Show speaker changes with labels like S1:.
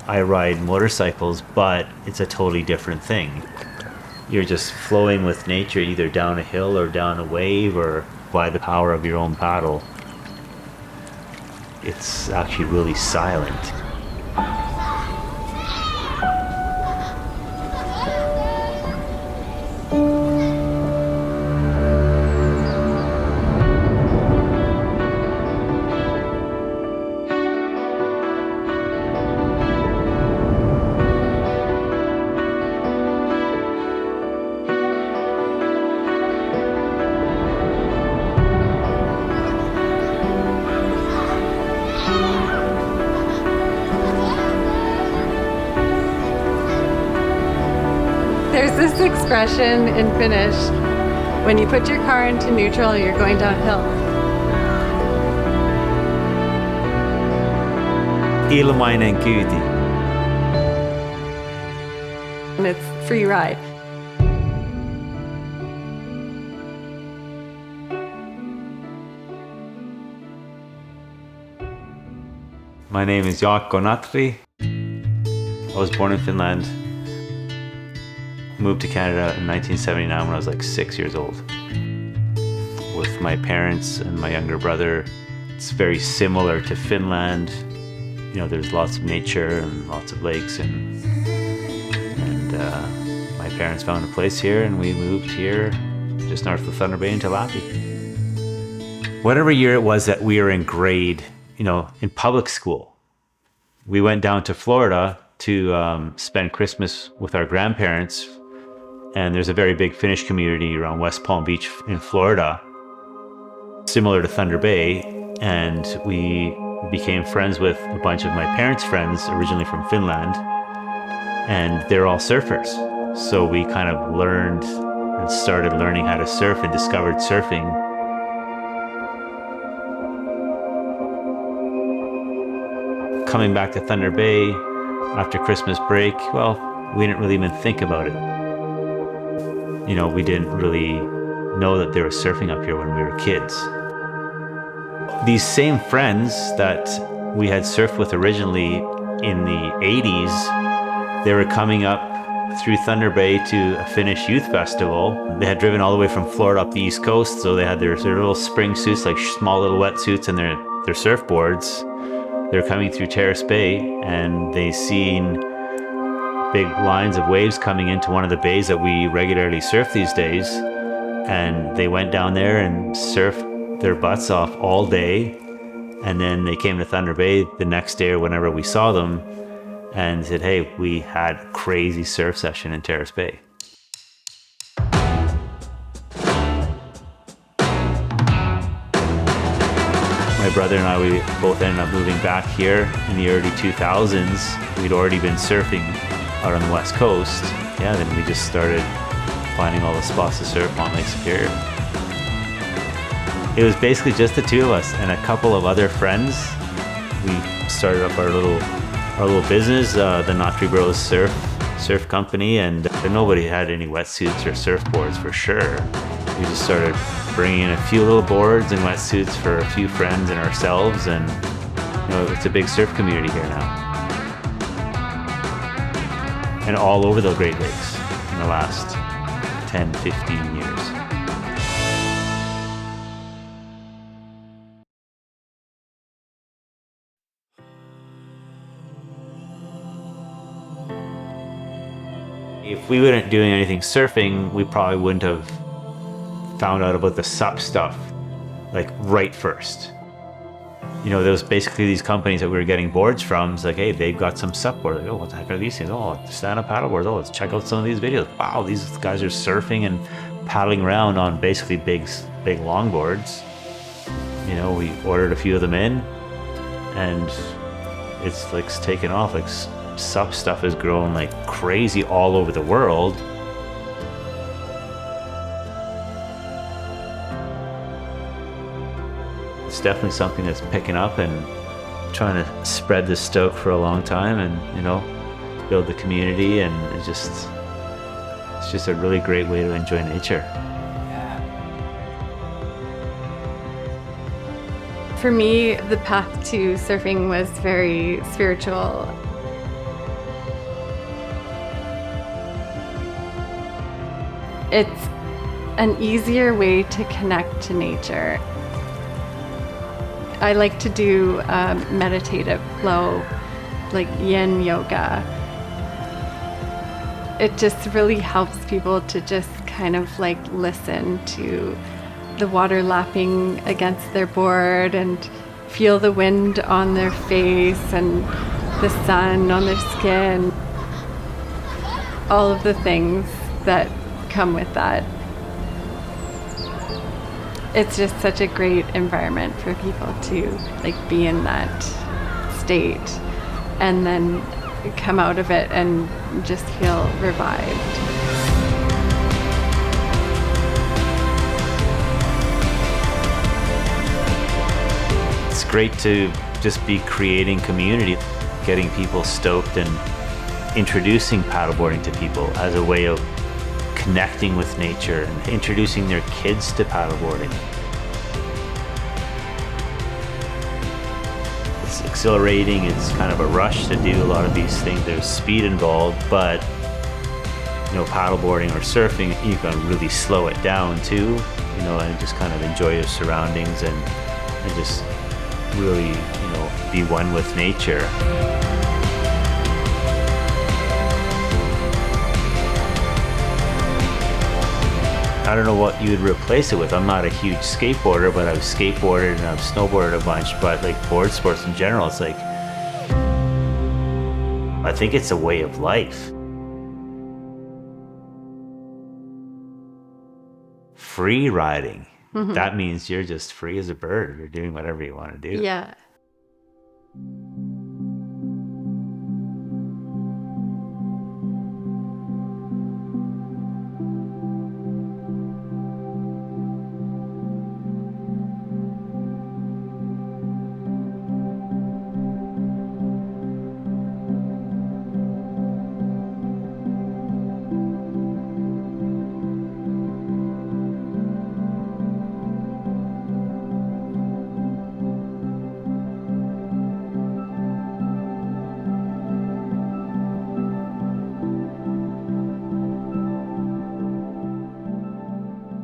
S1: I ride motorcycles, but it's a totally different thing. You're just flowing with nature, either down a hill or down a wave or by the power of your own paddle. It's actually really silent.
S2: There's this expression in Finnish, when you put your car into neutral, you're going downhill.
S1: Ilmainen Kyyti.
S2: And it's Freeride.
S1: My name is Jaako Natri. I was born in Finland. Moved to Canada in 1979 when I was like 6 years old. With my parents and my younger brother. It's very similar to Finland. You know, there's lots of nature and lots of lakes, and my parents found a place here and we moved here just north of Thunder Bay into Lappi. Whatever year it was that we were in grade, in public school, we went down to Florida to spend Christmas with our grandparents. And there's a very big Finnish community around West Palm Beach in Florida, similar to Thunder Bay. And we became friends with a bunch of my parents' friends, originally from Finland. And they're all surfers. So we kind of learned and started learning how to surf and discovered surfing. Coming back to Thunder Bay after Christmas break, well, we didn't really even think about it. We didn't really know that there was surfing up here when we were kids. These same friends that we had surfed with originally in the 80s, they were coming up through Thunder Bay to a Finnish youth festival. They had driven all the way from Florida up the East Coast, so they had their little spring suits, like small little wetsuits, and their surfboards. They were coming through Terrace Bay, and they seen big lines of waves coming into one of the bays that we regularly surf these days. And they went down there and surfed their butts off all day. And then they came to Thunder Bay the next day or whenever we saw them and said, hey, we had a crazy surf session in Terrace Bay. My brother and I, we both ended up moving back here in the early 2000s. We'd already been surfing out on the West Coast. Yeah, then we just started finding all the spots to surf on Lake Superior. It was basically just the two of us and a couple of other friends. We started up our little business, the Natri Bros surf company, and nobody had any wetsuits or surfboards for sure. We just started bringing in a few little boards and wetsuits for a few friends and ourselves, and it's a big surf community here now. And all over the Great Lakes in the last 10, 15 years. If we weren't doing anything surfing, we probably wouldn't have found out about the SUP stuff like right first. There was basically these companies that we were getting boards from. It's like, hey, they've got some SUP boards. Like, oh, what the heck are these things? Oh, stand-up paddleboards. Oh, let's check out some of these videos. Wow, these guys are surfing and paddling around on basically big longboards. We ordered a few of them in, and it's like taken off. Like SUP stuff has grown like crazy all over the world. It's definitely something that's picking up and trying to spread this stoke for a long time, and build the community, and it's just a really great way to enjoy nature.
S2: For me, the path to surfing was very spiritual. It's an easier way to connect to nature. I like to do meditative flow, like yin yoga. It just really helps people to just kind of like listen to the water lapping against their board and feel the wind on their face and the sun on their skin. All of the things that come with that. It's just such a great environment for people to like be in that state and then come out of it and just feel revived.
S1: It's great to just be creating community, getting people stoked and introducing paddleboarding to people as a way of connecting with nature and introducing their kids to paddleboarding. It's exhilarating, it's kind of a rush to do a lot of these things. There's speed involved, but paddleboarding or surfing, you can really slow it down too, and just kind of enjoy your surroundings and just really, be one with nature. I don't know what you would replace it with. I'm not a huge skateboarder, but I've skateboarded and I've snowboarded a bunch, but like board sports in general, it's like, I think it's a way of life. Free riding. Mm-hmm. That means you're just free as a bird. You're doing whatever you want to do.
S2: Yeah.